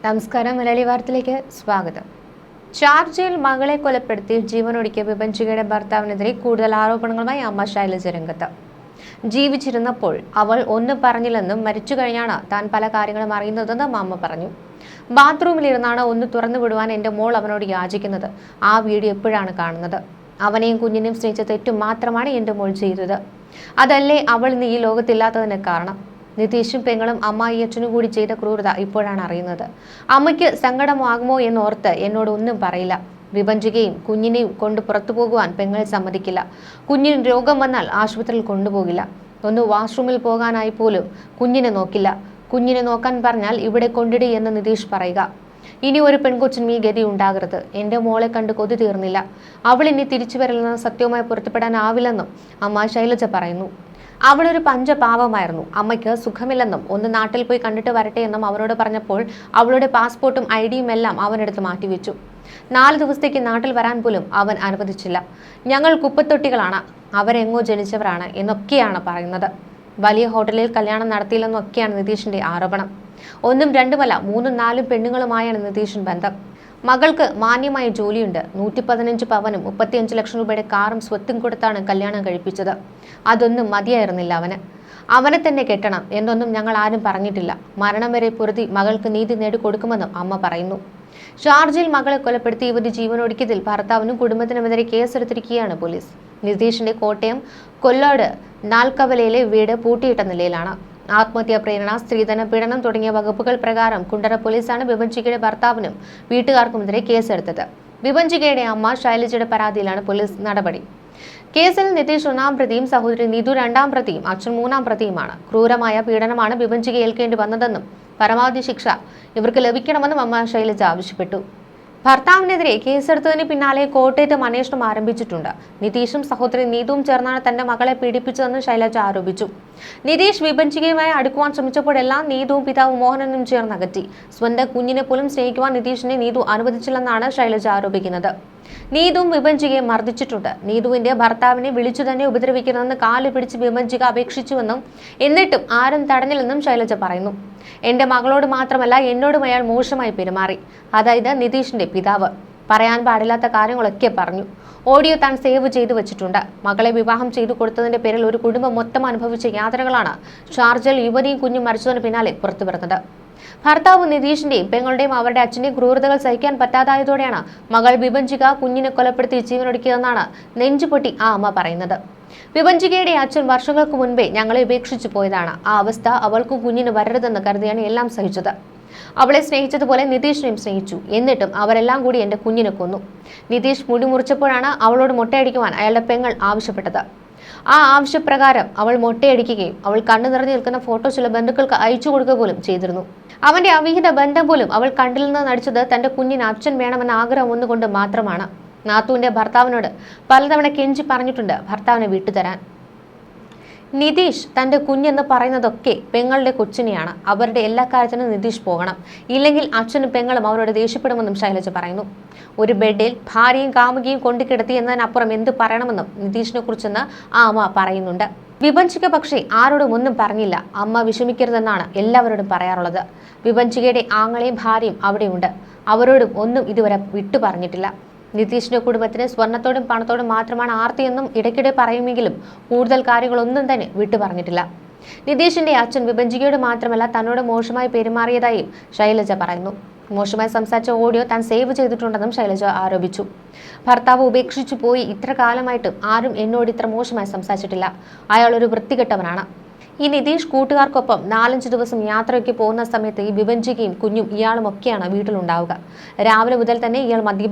നമസ്കാരം. മലയാളി വാർത്തയിലേക്ക് സ്വാഗതം. ഷാർജയിൽ മകളെ കൊലപ്പെടുത്തി ജീവനൊടുക്കിയ വിഭജികയുടെ ഭർത്താവിനെതിരെ കൂടുതൽ ആരോപണങ്ങളുമായി അമ്മ ശൈലജ രംഗത്ത്. ജീവിച്ചിരുന്നപ്പോൾ അവൾ ഒന്നും പറഞ്ഞില്ലെന്നും മരിച്ചു കഴിഞ്ഞാണ് താൻ പല കാര്യങ്ങളും അറിയുന്നതെന്നും അമ്മ പറഞ്ഞു. ബാത്റൂമിലിരുന്നാണ് ഒന്ന് തുറന്നു വിടുവാൻ എൻ്റെ മോൾ അവനോട് യാചിക്കുന്നത്. ആ വീഡിയോ എപ്പോഴാണ് കാണുന്നത്? അവനെയും കുഞ്ഞിനെയും സ്നേഹിച്ച തെറ്റും മാത്രമാണ് എൻ്റെ മോൾ ചെയ്തത്. അതല്ലേ അവൾ ഇന്ന് ഈ ലോകത്തില്ലാത്തതിന് കാരണം? നിതീഷും പെങ്ങളും അമ്മായി അച്ഛനും കൂടി ചെയ്ത ക്രൂരത ഇപ്പോഴാണ് അറിയുന്നത്. അമ്മയ്ക്ക് സങ്കടമാകുമോ എന്നോർത്ത് എന്നോട് ഒന്നും പറയില്ല. വിഭജികയും കുഞ്ഞിനെയും കൊണ്ട് പുറത്തു പോകുവാൻ പെങ്ങൾ സമ്മതിക്കില്ല. കുഞ്ഞിന് രോഗം വന്നാൽ ആശുപത്രിയിൽ കൊണ്ടുപോകില്ല. ഒന്ന് വാഷ്റൂമിൽ പോകാനായി പോലും കുഞ്ഞിനെ നോക്കില്ല. കുഞ്ഞിനെ നോക്കാൻ പറഞ്ഞാൽ ഇവിടെ കൊണ്ടിടി എന്ന് നിതീഷ് പറയുക. ഇനി ഒരു പെൺകൊച്ചിനും ഈ ഗതി ഉണ്ടാകരുത്. എൻ്റെ മോളെ കണ്ട് കൊതി തീർന്നില്ല. അവൾ ഇനി തിരിച്ചു വരില്ലെന്ന് സത്യവുമായി പുറത്തുപെടാനാവില്ലെന്നും അമ്മ ശൈലജ പറയുന്നു. അവളൊരു പഞ്ചപാവമായിരുന്നു. അമ്മയ്ക്ക് സുഖമില്ലെന്നും ഒന്ന് നാട്ടിൽ പോയി കണ്ടിട്ട് വരട്ടെ എന്നും അവരോട് പറഞ്ഞപ്പോൾ അവളുടെ പാസ്പോർട്ടും ID-യും എല്ലാം അവനെടുത്ത് മാറ്റിവെച്ചു. 4 ദിവസത്തേക്ക് നാട്ടിൽ വരാൻ പോലും അവൻ അനുവദിച്ചില്ല. ഞങ്ങൾ കുപ്പത്തൊട്ടികളാണ്, അവരെങ്ങോ ജനിച്ചവരാണ് എന്നൊക്കെയാണ് പറയുന്നത്. വലിയ ഹോട്ടലിൽ കല്യാണം നടത്തിയില്ലെന്നൊക്കെയാണ് നിതീഷിന്റെ ആരോപണം. 1ഉം 2ഉമല്ല 3ഉം 4ഉം പെണ്ണുങ്ങളുമായാണ് നിതീഷിന് ബന്ധം. മകൾക്ക് മാന്യമായ ജോലിയുണ്ട്. 115 പവനും 35 ലക്ഷം രൂപയുടെ കാറും സ്വത്തും കൊടുത്താണ് കല്യാണം കഴിപ്പിച്ചത്. അതൊന്നും മതിയായിരുന്നില്ല അവന്. അവനെ തന്നെ കെട്ടണം എന്നൊന്നും ഞങ്ങൾ ആരും പറഞ്ഞിട്ടില്ല. മരണം വരെ പൊരുതി മകൾക്ക് നീതി നേടിക്കൊടുക്കുമെന്നും അമ്മ പറയുന്നു. ഷാർജയിൽ മകളെ കൊലപ്പെടുത്തി യുവതി ജീവനൊടുക്കിയതിൽ ഭർത്താവിനും കുടുംബത്തിനുമെതിരെ കേസെടുത്തിരിക്കുകയാണ് പോലീസ്. നിതീഷിന്റെ കോട്ടയം കൊല്ലോട് നാൽക്കവലയിലെ വീട് പൂട്ടിയിട്ട നിലയിലാണ്. ആത്മഹത്യാ പ്രേരണ, സ്ത്രീധന പീഡനം തുടങ്ങിയ വകുപ്പുകൾ പ്രകാരം കുണ്ടറ പോലീസാണ് വിഭജികയുടെ ഭർത്താവിനും വീട്ടുകാർക്കുമെതിരെ കേസെടുത്തത്. വിഭജികയുടെ അമ്മ ശൈലജയുടെ പരാതിയിലാണ് പോലീസ് നടപടി. കേസിൽ നിതീഷ് 1-ാം പ്രതിയും സഹോദരി നീതു 2-ാം പ്രതിയും അച്ഛൻ 3-ാം പ്രതിയുമാണ്. ക്രൂരമായ പീഡനമാണ് വിഭജിക ഏൽക്കേണ്ടി വന്നതെന്നും പരമാവധി ശിക്ഷ ഇവർക്ക് ലഭിക്കണമെന്നും അമ്മ ശൈലജ ആവശ്യപ്പെട്ടു. ഭർത്താവിനെതിരെ കേസെടുത്തതിന് പിന്നാലെ കോട്ടയത്തും അന്വേഷണം ആരംഭിച്ചിട്ടുണ്ട്. നിതീഷും സഹോദരി നീതുവും ചേർന്നാണ് തന്റെ മകളെ പീഡിപ്പിച്ചതെന്ന് ശൈലജ ആരോപിച്ചു. നിതീഷ് വിഭജികയുമായി അടുക്കുവാൻ ശ്രമിച്ചപ്പോഴെല്ലാം നീതുവും പിതാവ് മോഹനനും ചേർന്ന് അകറ്റി. സ്വന്തം കുഞ്ഞിനെ പോലും സ്നേഹിക്കുവാൻ നിതീഷിനെ നീതു അനുവദിച്ചില്ലെന്നാണ് ശൈലജ ആരോപിക്കുന്നത്. നീതുവും വിഭജികയെ മർദ്ദിച്ചിട്ടുണ്ട്. നീതുവിന്റെ ഭർത്താവിനെ വിളിച്ചു തന്നെ ഉപദ്രവിക്കണമെന്ന് കാല് പിടിച്ച് വിഭജിക അപേക്ഷിച്ചുവെന്നും എന്നിട്ടും ആരും തടഞ്ഞില്ലെന്നും ശൈലജ പറയുന്നു. എന്റെ മകളോട് മാത്രമല്ല എന്നോടും അയാൾ മോശമായി പെരുമാറി. അതായത് നിതീഷിന്റെ പിതാവ് പറയാൻ പാടില്ലാത്ത കാര്യങ്ങളൊക്കെ പറഞ്ഞു. ഓഡിയോ താൻ സേവ് ചെയ്തു വെച്ചിട്ടുണ്ട്. മകളെ വിവാഹം ചെയ്തു കൊടുത്തതിന്റെ പേരിൽ ഒരു കുടുംബം മൊത്തം അനുഭവിച്ച യാതനകളാണ് ഷാർജയിൽ യുവതിയും കുഞ്ഞും മരിച്ചതിന് പിന്നാലെ പുറത്തുവരുന്നത്. ഭർത്താവ് നിതീഷിന്റെയും പെങ്ങളുടെയും അവരുടെ അച്ഛന്റെയും ക്രൂരതകൾ സഹിക്കാൻ പറ്റാതായതോടെയാണ് മകൾ വിഭജിക കുഞ്ഞിനെ കൊലപ്പെടുത്തി ജീവനൊടുക്കിയതെന്നാണ് നെഞ്ചുപൊട്ടി ആ അമ്മ പറയുന്നത്. വിഭജികയുടെ അച്ഛൻ വർഷങ്ങൾക്ക് മുൻപേ ഞങ്ങളെ ഉപേക്ഷിച്ചു പോയതാണ്. ആ അവസ്ഥ അവൾക്കും കുഞ്ഞിന് വരരുതെന്ന് കരുതിയാണ് എല്ലാം സഹിച്ചത്. അവളെ സ്നേഹിച്ചതുപോലെ നിതീഷിനെയും സ്നേഹിച്ചു. എന്നിട്ടും അവരെല്ലാം കൂടി എൻ്റെ കുഞ്ഞിനെ കൊന്നു. നിതീഷ് മുടി മുറിച്ചപ്പോഴാണ് അവളോട് മൊട്ടയടിക്കുവാൻ അയാളുടെ പെങ്ങൾ ആവശ്യപ്പെട്ടത്. ആ ആവശ്യപ്രകാരം അവൾ മൊട്ടയടിക്കുകയും അവൾ കണ്ണു നിറഞ്ഞു നിൽക്കുന്ന ഫോട്ടോ ചില ബന്ധുക്കൾക്ക് അയച്ചു കൊടുക്കുക പോലും ചെയ്തിരുന്നു. അവന്റെ അവിഹിത ബന്ധം പോലും അവൾ കണ്ടില്ലെന്ന് നടിച്ചത് തന്റെ കുഞ്ഞിന് അച്ഛൻ വേണമെന്ന ആഗ്രഹം ഒന്നുകൊണ്ട് മാത്രമാണ്. നാത്തുവിന്റെ ഭർത്താവിനോട് പലതവണ കെഞ്ചി പറഞ്ഞിട്ടുണ്ട് ഭർത്താവിനെ വിട്ടുതരാൻ. നിതീഷ് തന്റെ കുഞ്ഞെന്ന് പറയുന്നതൊക്കെ പെങ്ങളുടെ കൊച്ചിനെയാണ്. അവരുടെ എല്ലാ കാര്യത്തിനും നിതീഷ് പോകണം. ഇല്ലെങ്കിൽ അച്ഛനും പെങ്ങളും അവരോട് ദേഷ്യപ്പെടുമെന്നും ശൈലജ പറയുന്നു. ഒരു ബെഡിൽ ഭാര്യയും കാമുകിയും കൊണ്ടുകിടത്തി എന്നതിനപ്പുറം എന്ത് പറയണമെന്നും നിതീഷിനെ കുറിച്ചെന്ന് ആ അമ്മ പറയുന്നുണ്ട്. വിഭജിക പക്ഷേ ആരോടും ഒന്നും പറഞ്ഞില്ല. അമ്മ വിഷമിക്കരുതെന്നാണ് എല്ലാവരോടും പറയാറുള്ളത്. വിഭജികയുടെ ആങ്ങളെയും ഭാര്യയും അവിടെയുണ്ട്. അവരോടും ഒന്നും ഇതുവരെ വിട്ടു പറഞ്ഞിട്ടില്ല. നിതീഷിന്റെ കുടുംബത്തിന് സ്വർണത്തോടും പണത്തോടും മാത്രമാണ് ആർത്തിയെന്നും ഇടയ്ക്കിടെ പറയുമെങ്കിലും കൂടുതൽ കാര്യങ്ങളൊന്നും തന്നെ വിട്ടു പറഞ്ഞിട്ടില്ല. നിതീഷിന്റെ അച്ഛൻ വിഭജികയോട് മാത്രമല്ല തന്നോട് മോശമായി പെരുമാറിയതായും ശൈലജ പറയുന്നു. മോശമായി സംസാരിച്ച ഓഡിയോ താൻ സേവ് ചെയ്തിട്ടുണ്ടെന്നും ശൈലജ ആരോപിച്ചു. ഭർത്താവ് ഉപേക്ഷിച്ചു പോയി ഇത്ര കാലമായിട്ടും ആരും എന്നോട് ഇത്ര മോശമായി സംസാരിച്ചിട്ടില്ല. അയാൾ ഒരു വൃത്തികെട്ടവനാണ്. ഈ നിതീഷ് കൂട്ടുകാർക്കൊപ്പം 4-5 ദിവസം യാത്രയ്ക്ക് പോകുന്ന സമയത്ത് ഈ വിഭജികയും കുഞ്ഞും ഇയാളും ഒക്കെയാണ് വീട്ടിലുണ്ടാവുക. രാവിലെ മുതൽ തന്നെ ഇയാൾ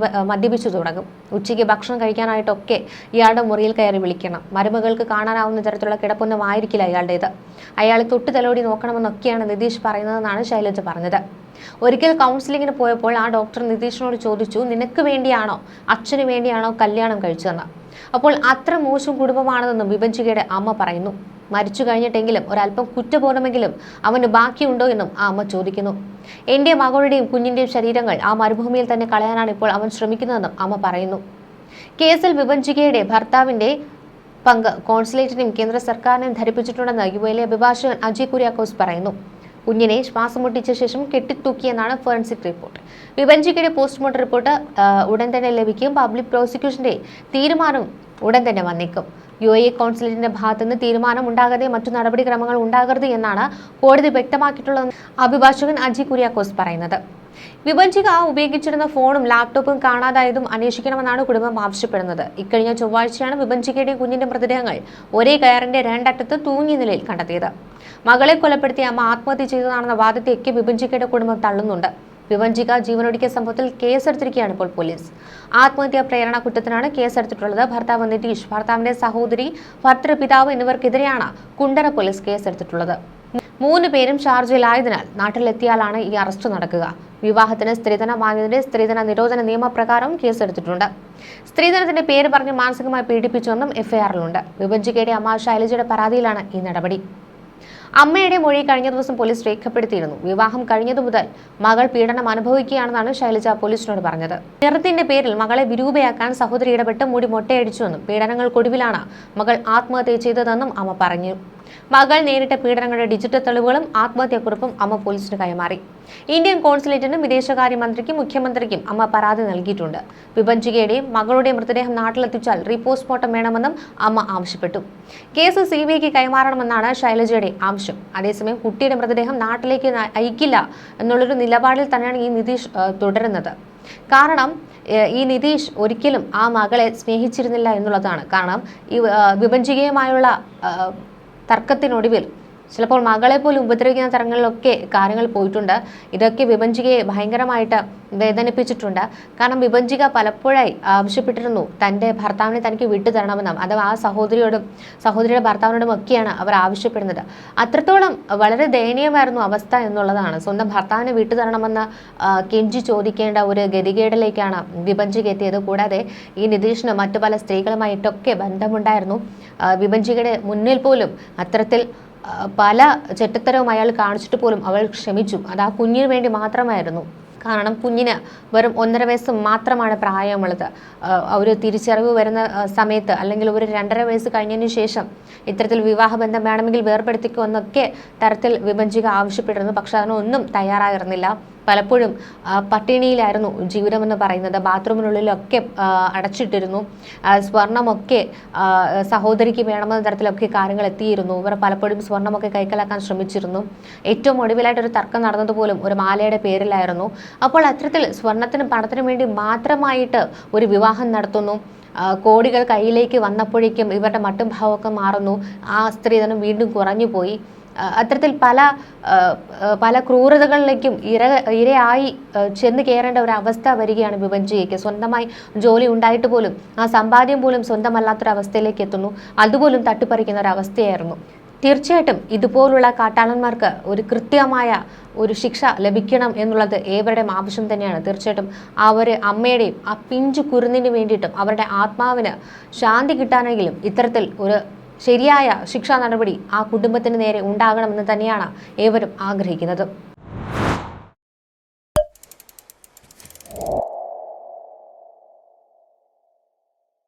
മദ്യപിച്ചു തുടങ്ങും. ഉച്ചയ്ക്ക് ഭക്ഷണം കഴിക്കാനായിട്ടൊക്കെ ഇയാളുടെ മുറിയിൽ കയറി വിളിക്കണം. മരുമകൾക്ക് കാണാനാവുന്ന തരത്തിലുള്ള കിടപ്പൊന്നും ആയിരിക്കില്ല ഇയാളുടേത്. അയാളെ തൊട്ട് തലോടി നോക്കണമെന്നൊക്കെയാണ് നിതീഷ് പറയുന്നതെന്നാണ് ശൈലജ പറഞ്ഞത്. ഒരിക്കൽ കൗൺസിലിങ്ങിന് പോയപ്പോൾ ആ ഡോക്ടർ നിതീഷിനോട് ചോദിച്ചു, നിനക്ക് വേണ്ടിയാണോ അച്ഛന് വേണ്ടിയാണോ കല്യാണം കഴിച്ചതെന്ന്. അപ്പോൾ അത്ര മോശം കുടുംബമാണെന്നും വിഭജികയുടെ അമ്മ പറയുന്നു. മരിച്ചു കഴിഞ്ഞിട്ടെങ്കിലും ഒരല്പം കുറ്റബോധമെങ്കിലും അവന് ബാക്കിയുണ്ടോ എന്നും ആ അമ്മ ചോദിക്കുന്നു. എൻ്റെ മകളുടെയും കുഞ്ഞിന്റെയും ശരീരങ്ങൾ ആ മരുഭൂമിയിൽ തന്നെ കളയാനാണ് ഇപ്പോൾ അവൻ ശ്രമിക്കുന്നതെന്നും അമ്മ പറയുന്നു. കേസിൽ വിഭജികയുടെ ഭർത്താവിന്റെ പങ്ക് കോൺസുലേറ്റിനെയും കേന്ദ്ര സർക്കാരിനെയും ധരിപ്പിച്ചിട്ടുണ്ടെന്ന് യുഎയിലെ അഭിഭാഷകൻ അജയ് കുര്യാക്കോസ് പറയുന്നു. കുഞ്ഞിനെ ശ്വാസം മുട്ടിച്ച ശേഷം കെട്ടിത്തൂക്കിയെന്നാണ് ഫോറൻസിക് റിപ്പോർട്ട്. വിഭജികയുടെ പോസ്റ്റ്മോർട്ടം റിപ്പോർട്ട് ഉടൻ തന്നെ ലഭിക്കും. പബ്ലിക് പ്രോസിക്യൂഷന്റെ തീരുമാനം ഉടൻ തന്നെ വന്നേക്കും. UAE കോൺസുലേറ്റിന്റെ ഭാഗത്തുനിന്ന് തീരുമാനം ഉണ്ടാകാതെ മറ്റു നടപടിക്രമങ്ങൾ ഉണ്ടാകരുത് എന്നാണ് കോടതി വ്യക്തമാക്കിയിട്ടുള്ളതെന്ന് അഭിഭാഷകൻ അജി കുര്യാക്കോസ് പറയുന്നത്. വിഭജിക ഉപയോഗിച്ചിരുന്ന ഫോണും ലാപ്ടോപ്പും കാണാതായതും അന്വേഷിക്കണമെന്നാണ് കുടുംബം ആവശ്യപ്പെടുന്നത്. ഇക്കഴിഞ്ഞ ചൊവ്വാഴ്ചയാണ് വിഭജികയുടെയും കുഞ്ഞിന്റെ മൃതദേഹങ്ങൾ ഒരേ കയറിന്റെ രണ്ടറ്റത്ത് തൂങ്ങിയ നിലയിൽ കണ്ടെത്തിയത്. മകളെ കൊലപ്പെടുത്തിയ അമ്മ ആത്മഹത്യ ചെയ്തതാണെന്ന വാദത്തെയൊക്കെ വിഭജികയുടെ കുടുംബം തള്ളുന്നുണ്ട്. വിഭജിക ജീവനൊടുക്കിയ സംഭവത്തിൽ കേസെടുത്തിരിക്കുകയാണ് ഇപ്പോൾ പോലീസ്. ആത്മഹത്യാ പ്രേരണ കുറ്റത്തിനാണ് കേസെടുത്തിട്ടുള്ളത്. ഭർത്താവ് നിതീഷ്, ഭർത്താവിന്റെ സഹോദരി, ഭർത്തൃപിതാവ് എന്നിവർക്കെതിരെയാണ് കുണ്ടറ പോലീസ് കേസെടുത്തിട്ടുള്ളത്. 3 പേരും ഷാർജയിലായതിനാൽ നാട്ടിലെത്തിയാലാണ് ഈ അറസ്റ്റ് നടക്കുക. വിവാഹത്തിന് സ്ത്രീധനം വാങ്ങിയതിന്റെ സ്ത്രീധന നിരോധന നിയമപ്രകാരം കേസെടുത്തിട്ടുണ്ട്. സ്ത്രീധനത്തിന്റെ പേര് പറഞ്ഞ് മാനസികമായി പീഡിപ്പിച്ചുവെന്നും എഫ്ഐആറിലുണ്ട്. വിഭജികയുടെ അമ്മ ശൈലജയുടെ പരാതിയിലാണ് ഈ നടപടി. അമ്മയുടെ മൊഴി കഴിഞ്ഞ ദിവസം പോലീസ് രേഖപ്പെടുത്തിയിരുന്നു. വിവാഹം കഴിഞ്ഞതു മുതൽ മകൾ പീഡനം അനുഭവിക്കുകയാണെന്നാണ് ശൈലജ പോലീസിനോട് പറഞ്ഞത്. നിറത്തിന്റെ പേരിൽ മകളെ വിരൂപയാക്കാൻ സഹോദരി ഇടപെട്ട് മുടി മൊട്ടയടിച്ചുവെന്നും പീഡനങ്ങൾക്കൊടുവിലാണ് മകൾ ആത്മഹത്യ ചെയ്തതെന്നും അമ്മ പറഞ്ഞു. മകൾ നേരിട്ട പീഡനങ്ങളുടെ ഡിജിറ്റൽ തെളിവുകളും ആത്മഹത്യാക്കുറിപ്പും അമ്മ പോലീസിന് കൈമാറി. ഇന്ത്യൻ കോൺസുലേറ്റിനും വിദേശകാര്യമന്ത്രിക്കും മുഖ്യമന്ത്രിക്കും അമ്മ പരാതി നൽകിയിട്ടുണ്ട്. വിഭജികയുടെയും മകളുടെയും മൃതദേഹം നാട്ടിലെത്തിച്ചാൽ റീപോസ്റ്റ്മോർട്ടം വേണമെന്നും അമ്മ ആവശ്യപ്പെട്ടു. കേസ് CBIക്ക് കൈമാറണമെന്നാണ് ശൈലജയുടെ ആവശ്യം. അതേസമയം കുട്ടിയുടെ മൃതദേഹം നാട്ടിലേക്ക് അയക്കില്ല എന്നുള്ളൊരു നിലപാടിൽ തന്നെയാണ് ഈ നിതീഷ് തുടരുന്നത്. കാരണം ഈ നിതീഷ് ഒരിക്കലും ആ മകളെ സ്നേഹിച്ചിരുന്നില്ല എന്നുള്ളതാണ്. കാരണം ഈ വിഭജികയുമായുള്ള തർക്കത്തിനൊടുവിൽ ചിലപ്പോൾ മകളെ പോലും ഉപദ്രവിക്കുന്ന തരങ്ങളിലൊക്കെ കാര്യങ്ങൾ പോയിട്ടുണ്ട്. ഇതൊക്കെ വിഭജികയെ ഭയങ്കരമായിട്ട് വേദനിപ്പിച്ചിട്ടുണ്ട്. കാരണം വിഭജിക പലപ്പോഴായി ആവശ്യപ്പെട്ടിരുന്നു തൻ്റെ ഭർത്താവിനെ തനിക്ക് വിട്ടു തരണമെന്നും. അഥവാ ആ സഹോദരിയുടെ ഭർത്താവിനോടും ഒക്കെയാണ് അവർ ആവശ്യപ്പെടുന്നത്. അത്രത്തോളം വളരെ ദയനീയമായിരുന്നു അവസ്ഥ എന്നുള്ളതാണ്. സ്വന്തം ഭർത്താവിനെ വിട്ടു തരണമെന്ന് കെഞ്ചി ചോദിക്കേണ്ട ഒരു ഗതികേടിലേക്കാണ് വിഭജിക എത്തിയത്. കൂടാതെ ഈ നിതീഷിന് മറ്റു പല സ്ത്രീകളുമായിട്ടൊക്കെ ബന്ധമുണ്ടായിരുന്നു. വിഭജികയുടെ മുന്നിൽ പോലും അത്തരത്തിൽ പല ചെറ്റത്തരവും അയാൾ കാണിച്ചിട്ട് പോലും അവൾ ക്ഷമിച്ചു. അത് ആ കുഞ്ഞിന് വേണ്ടി മാത്രമായിരുന്നു. കാരണം കുഞ്ഞിന് വെറും 1.5 വയസ്സ് മാത്രമാണ് പ്രായമുള്ളത്. ഒരു തിരിച്ചറിവ് വരുന്ന സമയത്ത് അല്ലെങ്കിൽ ഒരു 2.5 വയസ്സ് കഴിഞ്ഞതിന് ശേഷം ഇത്തരത്തിൽ വിവാഹബന്ധം വേണമെങ്കിൽ വേർപെടുത്തിക്കുമെന്നൊക്കെ തരത്തിൽ വിഭജിക ആവശ്യപ്പെട്ടിരുന്നു. പക്ഷെ അതിനൊന്നും തയ്യാറായിരുന്നില്ല. പലപ്പോഴും പട്ടിണിയിലായിരുന്നു ജീവിതമെന്ന് പറയുന്നത്. ബാത്റൂമിനുള്ളിലൊക്കെ അടച്ചിട്ടിരുന്നു. സ്വർണമൊക്കെ സഹോദരിക്ക് വേണമെന്ന തരത്തിലൊക്കെ കാര്യങ്ങൾ എത്തിയിരുന്നു. ഇവർ പലപ്പോഴും സ്വർണമൊക്കെ കൈക്കലാക്കാൻ ശ്രമിച്ചിരുന്നു. ഏറ്റവും ഒടുവിലായിട്ടൊരു തർക്കം നടന്നതുപോലും ഒരു മാലയുടെ പേരിലായിരുന്നു. അപ്പോൾ അത്തരത്തിൽ സ്വർണത്തിനും പണത്തിനും വേണ്ടി മാത്രമായിട്ട് ഒരു വിവാഹം നടത്തുന്നു. കോടികൾ കയ്യിലേക്ക് വന്നപ്പോഴേക്കും ഇവരുടെ മട്ടും ഭാവമൊക്കെ മാറുന്നു. ആ സ്ത്രീധനം വീണ്ടും കുറഞ്ഞു പോയി. അത്തരത്തിൽ പല ക്രൂരതകളിലേക്കും ഇരയായി ചെന്ന് കയറേണ്ട ഒരു അവസ്ഥ വരികയാണ് വിഭജികയ്ക്ക്. സ്വന്തമായി ജോലി ഉണ്ടായിട്ട് പോലും ആ സമ്പാദ്യം പോലും സ്വന്തമല്ലാത്തൊരവസ്ഥയിലേക്ക് എത്തുന്നു. അതുപോലും തട്ടിപ്പറിക്കുന്ന ഒരു അവസ്ഥയായിരുന്നു. തീർച്ചയായിട്ടും ഇതുപോലുള്ള കാട്ടാളന്മാർക്ക് ഒരു കൃത്യമായ ഒരു ശിക്ഷ ലഭിക്കണം എന്നുള്ളത് ഏവരുടെയും ആവശ്യം തന്നെയാണ്. തീർച്ചയായിട്ടും അമ്മയുടെയും ആ പിഞ്ചു കുരുന്നിന് വേണ്ടിയിട്ടും അവരുടെ ആത്മാവിന് ശാന്തി കിട്ടാനെങ്കിലും ഇത്തരത്തിൽ ഒരു ശരിയായ ശിക്ഷാ നടപടി ആ കുടുംബത്തിന് നേരെ ഉണ്ടാകണമെന്ന് തന്നെയാണ് ഏവരും ആഗ്രഹിക്കുന്നത്.